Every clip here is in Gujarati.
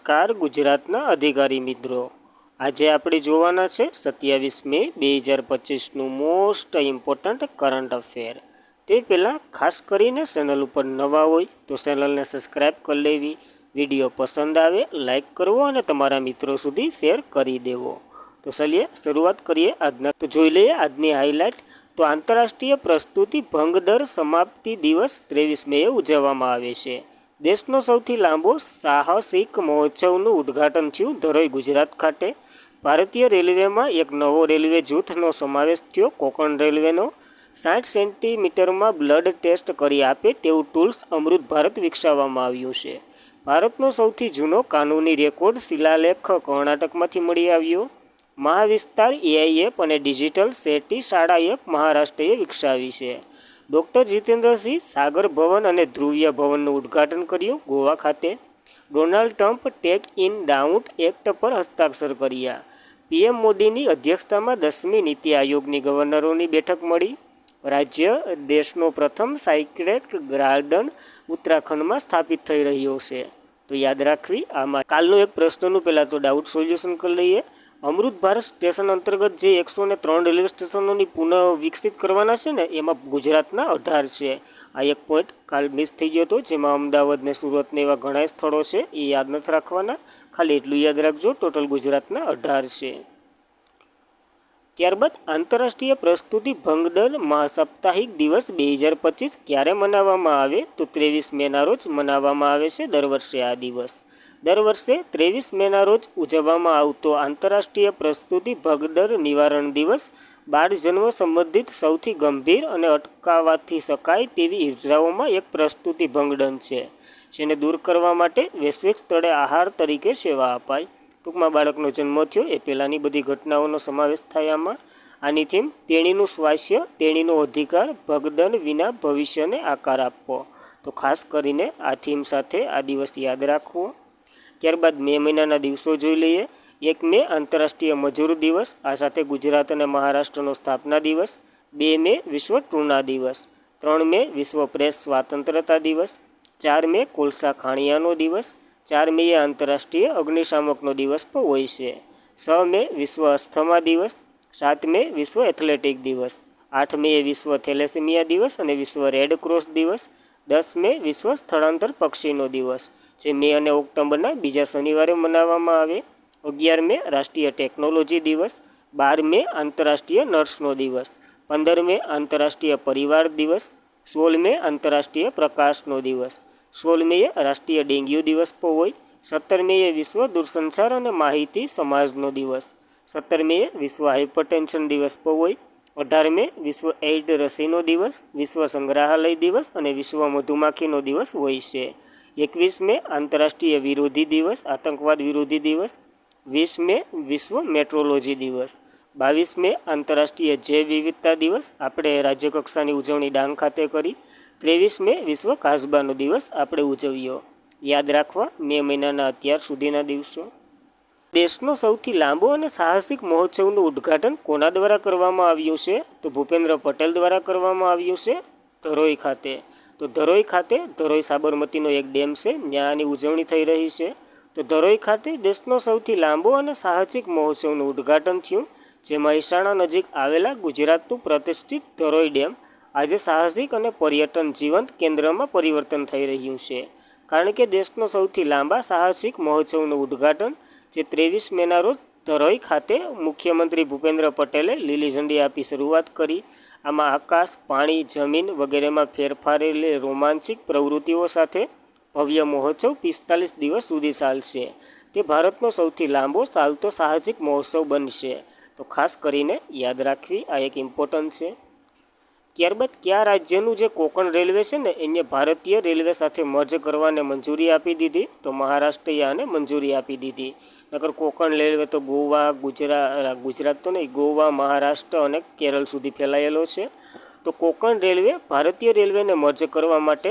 નમસ્કાર ગુજરાતના અધિકારી મિત્રો, આજે આપણે જોવાના છે 27 મે 2025નું મોસ્ટ ઇમ્પોર્ટન્ટ કરંટ અફેર। તે પહેલાં ખાસ કરીને ચેનલ ઉપર નવા હોય તો ચેનલને સબસ્ક્રાઈબ કરી લેવી, વિડીયો પસંદ આવે લાઈક કરવો અને તમારા મિત્રો સુધી શેર કરી દેવો। તો ચલીએ શરૂઆત કરીએ આજના। તો જોઈ લઈએ આજની હાઇલાઇટ। તો આંતરરાષ્ટ્રીય પ્રસ્તુતિ ભંગ દર સમાપ્તિ દિવસ 23 મેએ ઉજવવામાં આવે છે। દેશનો સૌથી લાંબો સાહસિક મહોત્સવનું ઉદ્ઘાટન થયું ધરોઈ ગુજરાત ખાતે। ભારતીય રેલવેમાં એક નવો રેલવે જૂથનો સમાવેશ થયો। કોકણ રેલવેનો 60 સેન્ટીમીટરમાં બ્લડ ટેસ્ટ કરી આપે તેવું ટૂલ્સ અમૃત ભારત વિકસાવવામાં આવ્યું છે। ભારતનો સૌથી જૂનો કાનૂની રેકોર્ડ શિલાલેખ કર્ણાટકમાંથી મળી આવ્યો। મહાવિસ્તાર એઆઈ એપ અને ડિજિટલ શેટી શાળા એપ મહારાષ્ટ્રએ વિકસાવી છે। ડૉક્ટર જીતેન્દ્રસિંહ સાગર ભવન અને ધ્રુવીય ભવનનું ઉદ્ઘાટન કર્યું ગોવા ખાતે। Donald Trump tech in doubt act પર હસ્તાક્ષર કર્યા। પીએમ મોદીની અધ્યક્ષતામાં 10મી નીતિ આયોગની ગવર્નરોની બેઠક મળી। રાજ્ય દેશનો પ્રથમ સાયક્લેટ ગાર્ડન ઉત્તરાખંડમાં સ્થાપિત થઈ રહ્યો છે, તો યાદ રાખવી આમાં। કાલનો એક પ્રશ્નનું પહેલાં તો ડાઉટ સોલ્યુશન કરી લઈએ। અમૃત ભારત સ્ટેશન અંતર્ગત જે 103 રેલવે સ્ટેશનોની પુનઃ વિકસિત કરવાના છે ને, એમાં ગુજરાતના 18 છે। આ એક પોઈન્ટ કાલ મિસ થઈ ગયો હતો, જેમાં અમદાવાદ ને સુરત ને એવા ઘણા સ્થળો છે, એ યાદ નથી રાખવાના, ખાલી એટલું યાદ રાખજો, ટોટલ ગુજરાતના 18 છે। ત્યારબાદ આંતરરાષ્ટ્રીય પ્રસ્તુતિ ભંગ દર મહાસાપ્તાહિક દિવસ 2025 ક્યારે મનાવવામાં આવે? તો 23 મેના રોજ મનાવવામાં આવે છે દર વર્ષે આ દિવસ। દર વર્ષે 23 મેના રોજ ઉજવવામાં આવતો આંતરરાષ્ટ્રીય પ્રસ્તુતિ ભંગ દર નિવારણ દિવસ બાળ જન્મ સંબંધિત સૌથી ગંભીર અને અટકાવવાથી શકાય તેવી ઇજાઓમાં એક પ્રસ્તુતિ ભંગ દંડ છે, જેને દૂર કરવા માટે વૈશ્વિક સ્તરે આહાર તરીકે સેવા અપાય। ટૂંકમાં બાળકનો જન્મ થયો એ પહેલાંની બધી ઘટનાઓનો સમાવેશ થાય આમાં। આની થીમ તેણીનું સ્વાસ્થ્ય, તેણીનો અધિકાર, ભગદંડ વિના ભવિષ્યને આકાર આપવો। તો ખાસ કરીને આ થીમ સાથે આ દિવસ યાદ રાખવો। ત્યારબાદ મે મહિનાના દિવસો જોઈ લઈએ। 1 મે આંતરરાષ્ટ્રીય મજૂર દિવસ, આ સાથે ગુજરાત અને મહારાષ્ટ્રનો સ્થાપના દિવસ। 2 મે વિશ્વ ટૂના દિવસ। 3 મે વિશ્વ પ્રેસ સ્વાતંત્રતા દિવસ। 4 મે કોલસા ખાણિયાનો દિવસ। 4 મેએ આંતરરાષ્ટ્રીય અગ્નિશામકનો દિવસ પણ હોય છે। 6 મે વિશ્વ અસ્થમા દિવસ। 7 મે વિશ્વ એથ્લેટિક દિવસ। 8 મેએ વિશ્વ થેલેસેમિયા દિવસ અને વિશ્વ રેડ ક્રોસ દિવસ। 10 મે વિશ્વ સ્થળાંતર પક્ષીનો દિવસ, જે મે અને ઓક્ટોબરના બીજા શનિવારે મનાવવામાં આવે। 11 મે રાષ્ટ્રીય ટેકનોલોજી દિવસ। 12 મે આંતરરાષ્ટ્રીય નર્સનો દિવસ। 15 મે આંતરરાષ્ટ્રીય પરિવાર દિવસ। 16 મે આંતરરાષ્ટ્રીય પ્રકાશનો દિવસ। 16 મેએ રાષ્ટ્રીય ડેન્ગ્યુ દિવસ પણ હોય। 17 મેએ વિશ્વ દૂરસંચાર અને માહિતી સમાજનો દિવસ। 17 મેએ વિશ્વ હાઇપરટેન્શન દિવસ પણ હોય। 18 મે વિશ્વ એઇડ રસીનો દિવસ, વિશ્વ સંગ્રહાલય દિવસ અને વિશ્વ મધુમાખીનો દિવસ હોય છે। 21 મે આંતરરાષ્ટ્રીય વિરોધી દિવસ, આતંકવાદ વિરોધી દિવસ। 20 મે વિશ્વ મેટ્રોલોજી દિવસ। 22 મે આંતરરાષ્ટ્રીય જૈવ વિવિધતા દિવસ, આપણે રાજ્યકક્ષાની ઉજવણી ડાંગ ખાતે કરી। 23 મે વિશ્વ કાસબાનો દિવસ આપણે ઉજવ્યો। યાદ રાખવા મે મહિનાના અત્યાર સુધીના દિવસો। દેશનો સૌથી લાંબો અને સાહસિક મહોત્સવનું ઉદ્ઘાટન કોના દ્વારા કરવામાં આવ્યું છે? તો ભૂપેન્દ્ર પટેલ દ્વારા કરવામાં આવ્યું છે ધરોઈ ખાતે। તો ધરોઈ ખાતે ધરોઈ સાબરમતીનો એક ડેમ છે, ત્યાં આની ઉજવણી થઈ રહી છે। તો ધરોઈ ખાતે દેશનો સૌથી લાંબો અને સાહસિક મહોત્સવનું ઉદ્ઘાટન થયું, જે મહેસાણા નજીક આવેલા ગુજરાતનું પ્રતિષ્ઠિત ધરોઈ ડેમ આજે સાહસિક અને પર્યટન જીવંત કેન્દ્રમાં પરિવર્તન થઈ રહ્યું છે, કારણ કે દેશનો સૌથી લાંબા સાહસિક મહોત્સવનું ઉદ્ઘાટન જે 23 મેના રોજ ધરોઈ ખાતે મુખ્યમંત્રી ભૂપેન્દ્ર પટેલે લીલી ઝંડી આપી શરૂઆત કરી। આમાં આકાશ, પાણી, જમીન વગેરેમાં ફેરફારેલી રોમાંચિક પ્રવૃત્તિઓ સાથે ભવ્ય મહોત્સવ 45 દિવસ સુધી ચાલશે। તે ભારતનો સૌથી લાંબો ચાલતો સાહસિક મહોત્સવ બનશે, તો ખાસ કરીને યાદ રાખવી આ એક ઇમ્પોર્ટન્ટ છે। ત્યારબાદ કયા રાજ્યનું જે કોકણ રેલવે છે ને, એને ભારતીય રેલવે સાથે મર્જ કરવાને મંજૂરી આપી દીધી? તો મહારાષ્ટ્રએ આને મંજૂરી આપી દીધી। નકર કોકણ રેલવે તો ગોવા, ગુજરાત તો નહીં, ગોવા, મહારાષ્ટ્ર અને કેરળ સુધી ફેલાયેલો છે। તો કોકણ રેલવે ભારતીય રેલવેને મર્જ કરવા માટે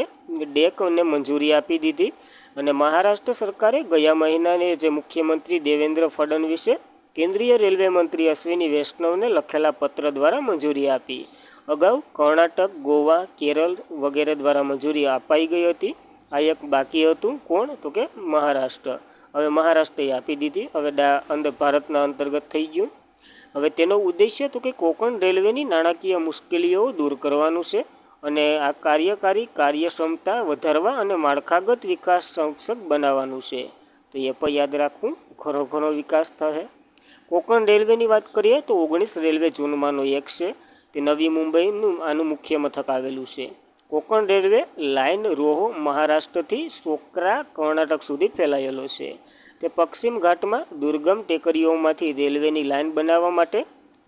ડેકને મંજૂરી આપી દીધી, અને મહારાષ્ટ્ર સરકારે ગયા મહિનાને જે મુખ્યમંત્રી દેવેન્દ્ર ફડણવીસે કેન્દ્રીય રેલવે મંત્રી અશ્વિની વૈષ્ણવને લખેલા પત્ર દ્વારા મંજૂરી આપી। અગાઉ કર્ણાટક, ગોવા, કેરળ વગેરે દ્વારા મંજૂરી અપાઈ ગઈ હતી। આ એક બાકી હતું, કોણ? તો કે મહારાષ્ટ્ર। હવે મહારાષ્ટ્રએ આપી દીધી, હવે અંદર ભારતના અંતર્ગત થઈ ગયું. હવે તેનો ઉદ્દેશ્ય તો કે કોકણ રેલવેની નાણાકીય મુશ્કેલીઓ દૂર કરવાનું છે અને આ કાર્યકારી કાર્યક્ષમતા વધારવા અને માળખાગત વિકાસ સક્ષમ બનાવવાનું છે. તો એ પણ યાદ રાખવું, ઘણો વિકાસ થશે. કોકણ રેલવેની વાત કરીએ તો 19 રેલવે ઝોનમાંનો એક છે. તે નવી મુંબઈનું આનું મુખ્ય મથક આવેલું છે. કોકણ રેલવે લાઇન રોહ મહારાષ્ટ્રથી સોકરા કર્ણાટક સુધી ફેલાયેલો છે. તે પશ્ચિમ ઘાટમાં દુર્ગમ ટેકરીઓમાંથી રેલવેની લાઇન બનાવવા માટે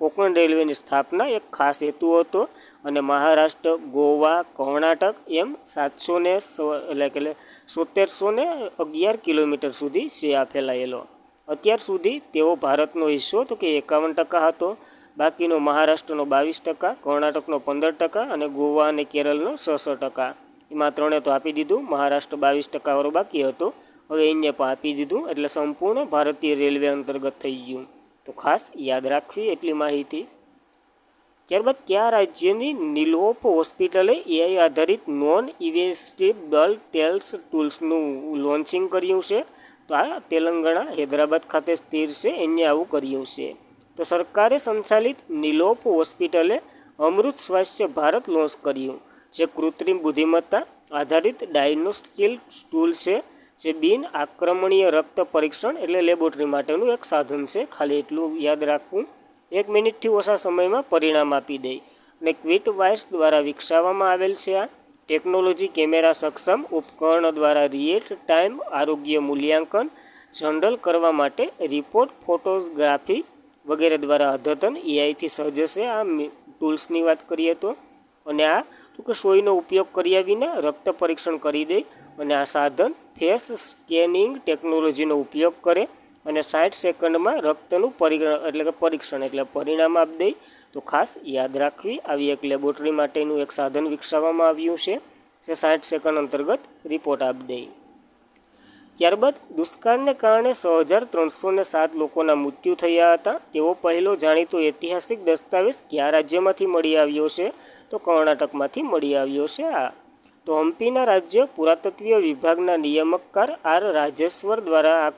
કોકણ રેલવેની સ્થાપના એક ખાસ હેતુ હતો અને મહારાષ્ટ્ર, ગોવા, કર્ણાટક એમ 1711 કિલોમીટર સુધી છે આ ફેલાયેલો. અત્યાર સુધી તેઓ ભારતનો હિસ્સો તો કે 51% હતો. બાકીનો મહારાષ્ટ્રનો 22%, કર્ણાટકનો 15% અને ગોવા અને કેરળનો 66%. એમાં ત્રણે તો આપી દીધું. મહારાષ્ટ્ર 22% વાળો બાકી હતો, હવે એને પણ આપી દીધું, એટલે સંપૂર્ણ ભારતીય રેલવે અંતર્ગત થઈ ગયું. તો ખાસ યાદ રાખવી એટલી માહિતી. ત્યારબાદ કયા રાજ્યની નિલોપ હોસ્પિટલે એઆઈ આધારિત નોન ઇન્વેસિવ ડલ ટેલ્સ ટૂલ્સનું લોન્ચિંગ કર્યું છે? તો આ તેલંગાણા હૈદરાબાદ ખાતે સ્થિર છે, એને આવું કર્યું છે. તો સરકારે સંચાલિત નિલોપ હોસ્પિટલે અમૃત સ્વાસ્થ્ય ભારત લોન્ચ કર્યું, જે કૃત્રિમ બુદ્ધિમત્તા આધારિત ડાયગ્નોસ્ટિક ટૂલ છે, જે બિન આક્રમણીય રક્ત પરીક્ષણ એટલે લેબોરેટરી માટેનું એક સાધન છે. ખાલી એટલું યાદ રાખવું. 1 મિનિટથી ઓછા સમયમાં પરિણામ આપી દે અને ક્વિટ વાઇસ દ્વારા વિકસાવવામાં આવેલ છે. આ ટેકનોલોજી કેમેરા સક્ષમ ઉપકરણ દ્વારા રિયલ ટાઈમ આરોગ્ય મૂલ્યાંકન જનરલ કરવા માટે રિપોર્ટ ફોટોગ્રાફી વગેરે દ્વારા અદ્યતન એઆઈથી સજ્જ છે. આ ટૂલ્સની વાત કરીએ તો, અને આ તો કે સોયનો ઉપયોગ કર્યા વિના રક્ત પરીક્ષણ કરી દે અને આ સાધન ફેસ સ્કેનિંગ ટેકનોલોજીનો ઉપયોગ કરે અને 60 સેકન્ડમાં રક્તનું પરીક્ષણ એટલે પરિણામ આપી દે. તો ખાસ યાદ રાખવી, આવી એક લેબોરેટરી માટેનું એક સાધન વિકસાવવામાં આવ્યું છે, જે 60 સેકન્ડ અંતર્ગત રિપોર્ટ આપી દે. ત્યારબાદ દુષ્કાળને કારણે 6307 લોકોના મૃત્યુ થયા હતા તેવો પહેલો જાણીતો ઐતિહાસિક દસ્તાવેજ કયા રાજ્યમાંથી મળી આવ્યો છે? તો કર્ણાટકમાંથી મળી આવ્યો છે. તો હમ્પીના રાજ્ય પુરાતત્વીય વિભાગના નિયામકકાર આર રાજેશ્વર દ્વારા આ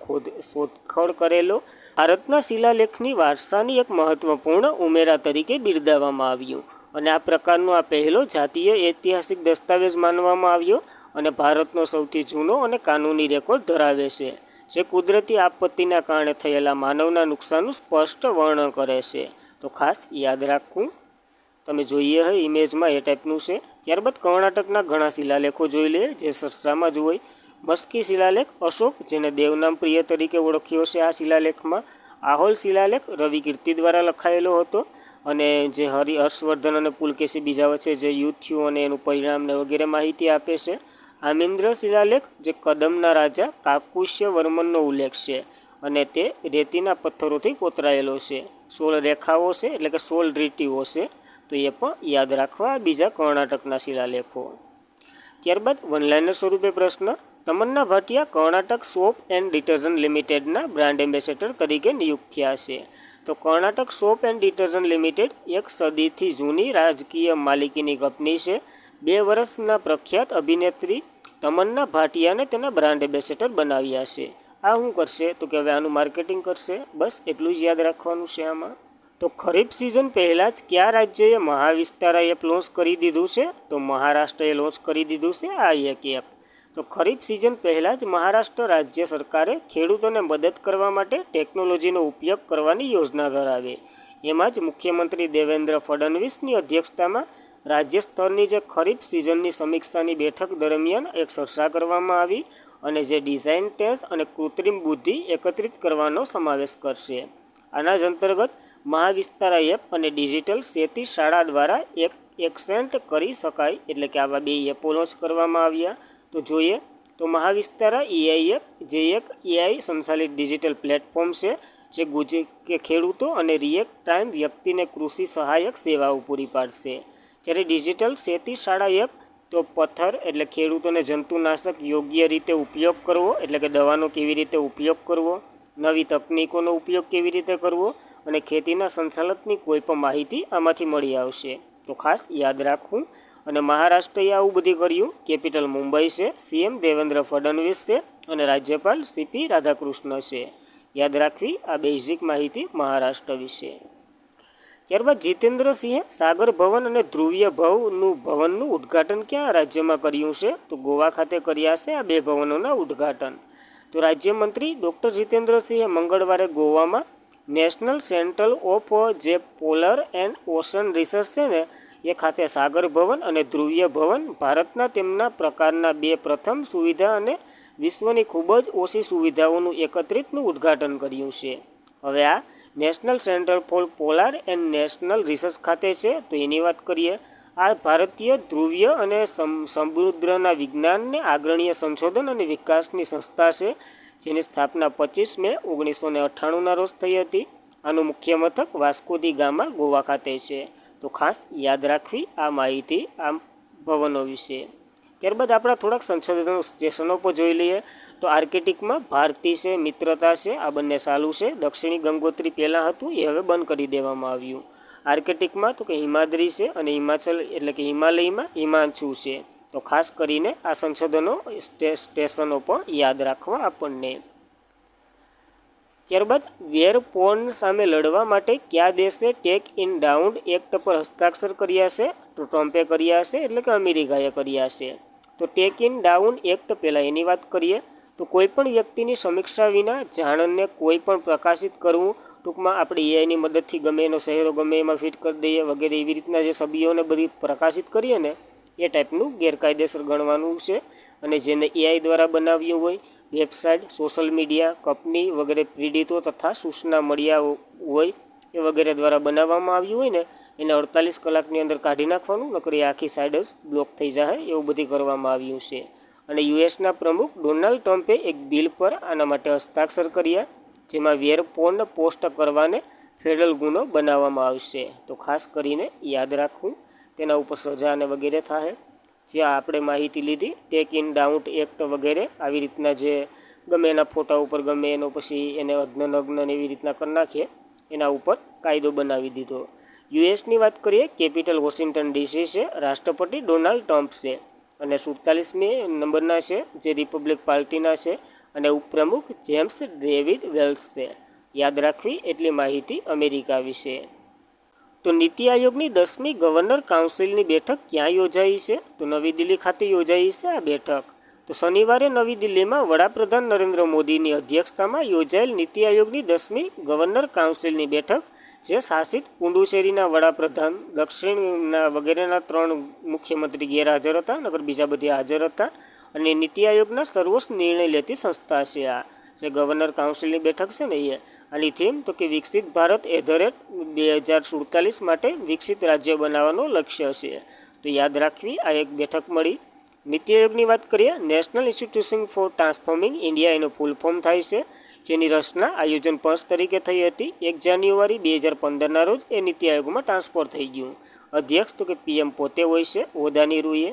શોધખોળ કરેલો ભારતના શિલાલેખની વારસાની એક મહત્વપૂર્ણ ઉમેરા તરીકે બિરદાવવામાં આવ્યું અને આ પ્રકારનો આ પહેલો જાતીય ઐતિહાસિક દસ્તાવેજ માનવામાં આવ્યો અને ભારતનો સૌથી જૂનો અને કાનૂની રેકોર્ડ ધરાવે છે, જે કુદરતી આપત્તિના કારણે થયેલા માનવના નુકસાનનું સ્પષ્ટ વર્ણન કરે છે. તો ખાસ યાદ રાખવું. તમે જોઈએ હોય ઇમેજમાં એ ટાઈપનું છે. ત્યારબાદ કર્ણાટકના ઘણા શિલાલેખો જોઈ લે, જે સસ્તામાં જ હોય. મસ્કી શિલાલેખ અશોક, જેને દેવનામ પ્રિય તરીકે ઓળખ્યો છે, આ શિલાલેખમાં. આહોલ શિલાલેખ રવિ કીર્તિ દ્વારા લખાયેલો હતો અને જે હર્ષવર્ધન અને પુલકેશી બીજા વચ્ચે જે યુદ્ધ થયું અને એનું પરિણામને વગેરે માહિતી આપે છે. આમિન્દ્ર શિલાલેખ, જે કદમના રાજા કાકુષ્ય વર્મનનો ઉલ્લેખ છે અને તે રેતીના પથ્થરોથી કોતરાયેલો છે. 16 રેખાઓ છે, એટલે કે 16 રીતિઓ છે. તો એ પણ યાદ રાખવા બીજા કર્ણાટકના શિલાલેખો. ત્યારબાદ વનલાઇનર સ્વરૂપે પ્રશ્ન. Tamannaah Bhatia Karnataka soap and detergent લિમિટેડના બ્રાન્ડ એમ્બેસેડર તરીકે નિયુક્ત થયા છે. તો Karnataka soap and detergent limited એક સદીથી જૂની રાજકીય માલિકીની કંપની છે. 2 વર્ષના પ્રખ્યાત અભિનેત્રી તમન્ના ભાટિયાને તેના બ્રાન્ડ એમ્બેસેડર બનાવ્યા છે. આ શું કરશે? તો કે હવે આનું માર્કેટિંગ કરશે. બસ એટલું જ યાદ રાખવાનું છે આમાં. તો ખરીફ સિઝન પહેલાં જ કયા રાજ્યએ મહાવિસ્તારા એપ લોન્ચ કરી દીધું છે? તો મહારાષ્ટ્રએ લોન્ચ કરી દીધું છે આ એક એપ. તો ખરીફ સિઝન પહેલાં જ મહારાષ્ટ્ર રાજ્ય સરકારે ખેડૂતોને મદદ કરવા માટે ટેકનોલોજીનો ઉપયોગ કરવાની યોજના ધરાવે. એમાં જ મુખ્યમંત્રી દેવેન્દ્ર ફડણવીસની અધ્યક્ષતામાં રાજ્ય સ્તરની જે ખરીફ સિઝનની સમીક્ષાની બેઠક દરમિયાન એક ચર્ચા કરવામાં આવી અને જે ડિઝાઇન ટેન્સ અને કૃત્રિમ બુદ્ધિ એકત્રિત કરવાનો સમાવેશ કરશે. આના જ અંતર્ગત મહાવિસ્તારા એપ અને ડિજિટલ શેતી શાળા દ્વારા એક્સેન્ટ કરી શકાય, એટલે કે આવા 2 એપો લોન્ચ કરવામાં આવ્યા. તો જોઈએ તો મહાવિસ્તારા એઆઈ એપ, જે એક એઆઈ સંચાલિત ડિજિટલ પ્લેટફોર્મ છે, જે ખેડૂતો અને રિયલ ટાઈમ વ્યક્તિને કૃષિ સહાયક સેવાઓ પૂરી પાડશે. જ્યારે ડિજિટલ શેતી શાળા એપ તો પથ્થર એટલે ખેડૂતોને જંતુનાશક યોગ્ય રીતે ઉપયોગ કરવો, એટલે કે દવાનો કેવી રીતે ઉપયોગ કરવો, નવી તકનીકોનો ઉપયોગ કેવી રીતે કરવો અને ખેતીના સંચાલનની કોઈ પણ માહિતી આમાંથી મળી આવશે. તો ખાસ યાદ રાખવું. અને મહારાષ્ટ્રએ આવું બધું કર્યું. કેપિટલ મુંબઈ છે, સીએમ દેવેન્દ્ર ફડણવીસ છે અને રાજ્યપાલ સીપી રાધાકૃષ્ણ છે. યાદ રાખવી આ બેઝિક માહિતી મહારાષ્ટ્ર વિશે. ત્યારબાદ જીતેન્દ્રસિંહે સાગર ભવન અને ધ્રુવીય ભવનનું ઉદ્ઘાટન ક્યાં રાજ્યમાં કર્યું છે? તો ગોવા ખાતે કર્યા છે આ બે ભવનોના ઉદ્ઘાટન. તો રાજ્યમંત્રી ડૉક્ટર જીતેન્દ્રસિંહે મંગળવારે ગોવામાં નેશનલ સેન્ટર ઓફ જે પોલર એન્ડ ઓશન રિસર્ચ છે ને એ ખાતે સાગર ભવન અને ધ્રુવીય ભવન ભારતના તેમના પ્રકારના બે પ્રથમ સુવિધા અને વિશ્વની ખૂબ જ ઓછી સુવિધાઓનું એકત્રિતનું ઉદ્ઘાટન કર્યું છે. હવે આ national centre for polar and national research ખાતે છે. તો એની વાત કરીએ, આ ભારતીય ધ્રુવીય અને સમુદ્રના વિજ્ઞાનને આગ્રણીય સંશોધન અને વિકાસની સંસ્થા છે, જેની સ્થાપના 25 મે 1998ના રોજ થઈ હતી. આનું મુખ્ય મથક વાસ્કો દી ગામા ગોવા ખાતે છે. તો ખાસ યાદ રાખવી આ માહિતી આ ભવનો વિશે. ત્યારબાદ આપણા થોડાક સંશોધન સ્ટેશનો પર જોઈ લઈએ. તો આર્કિટિકમાં ભારતી છે, મિત્રતા છે, આ બંને ચાલુ છે. દક્ષિણી ગંગોત્રી પહેલાં હતું, એ હવે બંધ કરી દેવામાં આવ્યું. આર્કિટિકમાં તો કે હિમાદ્રી છે અને હિમાચલ એટલે કે હિમાલયમાં હિમાંશુ છે. તો ખાસ કરીને આ સંશોધનો સ્ટેશનો પણ યાદ રાખવા આપણને. ત્યારબાદ વેર પોર્ન સામે લડવા માટે કયા દેશે ટેક ઇન ડાઉન એક્ટ પર હસ્તાક્ષર કર્યા છે? તો ટ્રમ્પે કર્યા છે, એટલે કે અમેરિકાએ કર્યા છે. તો ટેક ઇન ડાઉન એક્ટ પહેલાં એની વાત કરીએ તો કોઈપણ વ્યક્તિની સમીક્ષા વિના જાણને કોઈ પણ પ્રકાશિત કરવું, ટૂંકમાં આપણે એઆઈની મદદથી ગમે એનો ચહેરો ગમે એમાં ફિટ કરી દઈએ વગેરે એવી રીતના જે છબીઓને બધી પ્રકાશિત કરીએ ને એ ટાઈપનું ગેરકાયદેસર ગણવાનું છે. અને જેને એઆઈ દ્વારા બનાવ્યું હોય, વેબસાઇટ, સોશિયલ મીડિયા, કંપની વગેરે પીડિતો તથા સૂચના મળ્યા હોય એ વગેરે દ્વારા બનાવવામાં આવ્યું હોય ને એને 48 કલાકની અંદર કાઢી નાખવાનું, નકર એ આખી સાઇડ જ બ્લોક થઈ જાય, એવું બધું કરવામાં આવ્યું છે. અને યુએસના પ્રમુખ ડોનાલ્ડ ટ્રમ્પે એક બિલ પર આના માટે હસ્તાક્ષર કર્યા, જેમાં વેર પોર્ન પોસ્ટ કરવાને ફેડરલ ગુનો બનાવવામાં આવશે. તો ખાસ કરીને યાદ રાખવું, તેના ઉપર સજા અને વગેરે થાય. જે આપણે માહિતી લીધી ટેક ઇન ડાઉન એક્ટ વગેરે આવી રીતના જે ગમે એના ફોટા ઉપર ગમે એનો પછી એને અગ્ન એવી રીતના કરી નાખીએ, એના ઉપર કાયદો બનાવી દીધો. યુએસની વાત કરીએ, કેપિટલ વોશિંગ્ટન ડીસી છે, રાષ્ટ્રપતિ ડોનાલ્ડ ટ્રમ્પ છે અને 47મી નંબરના છે જે રિપબ્લિક પાર્ટીના છે અને ઉપપ્રમુખ જેમ્સ ડેવિડ વેલ્સ છે. યાદ રાખવી એટલી માહિતી અમેરિકા વિશે. તો નીતિ આયોગની 10મી ગવર્નર કાઉન્સિલની બેઠક ક્યાં યોજાઈ છે? તો નવી દિલ્હી ખાતે યોજાઈ છે આ બેઠક. તો શનિવારે નવી દિલ્હીમાં વડાપ્રધાન નરેન્દ્ર મોદીની અધ્યક્ષતામાં યોજાયેલ નીતિ આયોગની 10મી ગવર્નર કાઉન્સિલની બેઠક, જે શાસિત પુડુચેરીના વડાપ્રધાન, દક્ષિણના વગેરેના 3 મુખ્યમંત્રી ગેરહાજર હતા, નગર બીજા બધી હાજર હતા. અને નીતિ આયોગના સર્વોચ્ચ નિર્ણય લેતી સંસ્થા છે આ જે ગવર્નર કાઉન્સિલની બેઠક છે ને એ. આની થીમ તો કે વિકસિત ભારત @ 2047 માટે વિકસિત રાજ્ય બનાવવાનો લક્ષ્ય છે. તો યાદ રાખવી આ એક બેઠક મળી. નીતિ આયોગની વાત કરીએ, national institution for transforming India એનું ફૂલ ફોર્મ થાય છે, જેની રચના આયોજન પંચ તરીકે થઈ હતી. 1 જાન્યુઆરી 2015ના રોજ એ નીતિ આયોગમાં ટ્રાન્સફર થઈ ગયું. અધ્યક્ષ તો કે પીએમ પોતે હોય છે, હોદ્દાની રૂએ.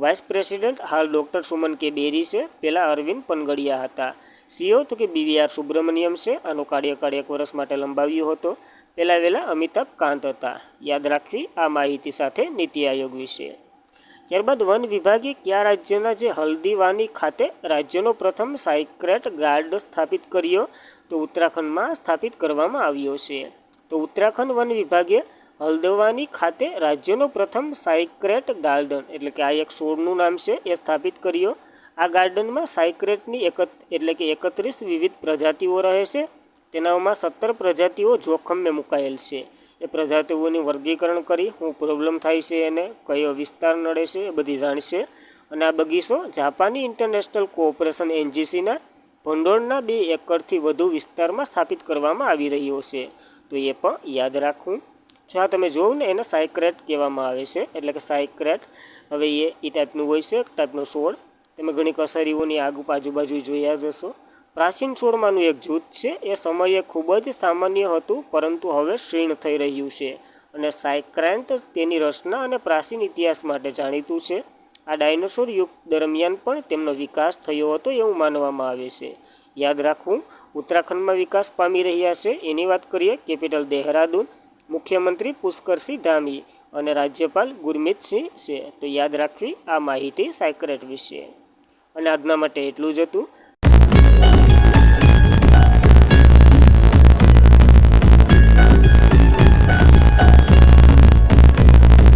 વાઇસ પ્રેસિડેન્ટ હાલ ડૉક્ટર સુમન કે બેરી છે, પહેલાં અરવિંદ પનગડિયા હતા. સીઓ તો કે બીવીઆર સુબ્રમણ્યમ છે, આનો કાર્યકાળ 1 વર્ષ માટે લંબાવ્યો હતો. પહેલાં વહેલા અમિતાભ કાંત હતા. યાદ રાખવી આ માહિતી સાથે નીતિ આયોગ વિશે. ત્યારબાદ વન વિભાગે કયા રાજ્યના જે હલ્દીવાની ખાતે રાજ્યનો પ્રથમ સાયક્રેટ ગાર્ડ સ્થાપિત કર્યો? તો ઉત્તરાખંડમાં સ્થાપિત કરવામાં આવ્યો છે. તો ઉત્તરાખંડ વન વિભાગે હલ્દવાની ખાતે રાજ્યનો પ્રથમ સાયક્રેટ ગાર્ડન એટલે કે આ એક છોડનું નામ છે એ સ્થાપિત કર્યો. આ ગાર્ડનમાં સાયક્રેટની 31 વિવિધ પ્રજાતિઓ રહે છે. તેનામાં 17 પ્રજાતિઓ જોખમે મુકાયેલ છે. એ પ્રજાતિઓની વર્ગીકરણ કરી શું પ્રોબ્લેમ થાય છે, એને કયો વિસ્તાર નડે છે એ બધી જાણશે. અને આ બગીચો જાપાની ઇન્ટરનેશનલ કોઓપરેશન એનજીસીના ભંડોળના 2 એકરથી વધુ વિસ્તારમાં સ્થાપિત કરવામાં આવી રહ્યો છે. તો એ પણ યાદ રાખવું. જો આ તમે જોવું ને એને સાયક્રેટ કહેવામાં આવે છે, એટલે કે સાયક્રેટ. હવે એ ટાઈપનું હોય છે, એક ટાઈપનો છોડ. તમે ઘણી કસરીઓની આજુબાજુ જોયા જશો. પ્રાચીન છોડમાંનું એક જૂથ છે. એ સમયે ખૂબ જ સામાન્ય હતું, પરંતુ હવે ક્ષીણ થઈ રહ્યું છે. અને સાયક્રેટ તેની રચના અને પ્રાચીન ઇતિહાસ માટે જાણીતું છે. આ ડાયનોસોર યુગ દરમિયાન પણ તેમનો વિકાસ થયો હતો એવું માનવામાં આવે છે. યાદ રાખવું. ઉત્તરાખંડમાં વિકાસ પામી રહ્યા છે એની વાત કરીએ. કેપિટલ દેહરાદૂન, મુખ્યમંત્રી પુષ્કરસિંહ ધામી અને રાજ્યપાલ ગુરમીતસિંહ છે. તો યાદ રાખવી આ માહિતી સાયક્રેટ વિશે. અને આજના માટે એટલું જ હતું.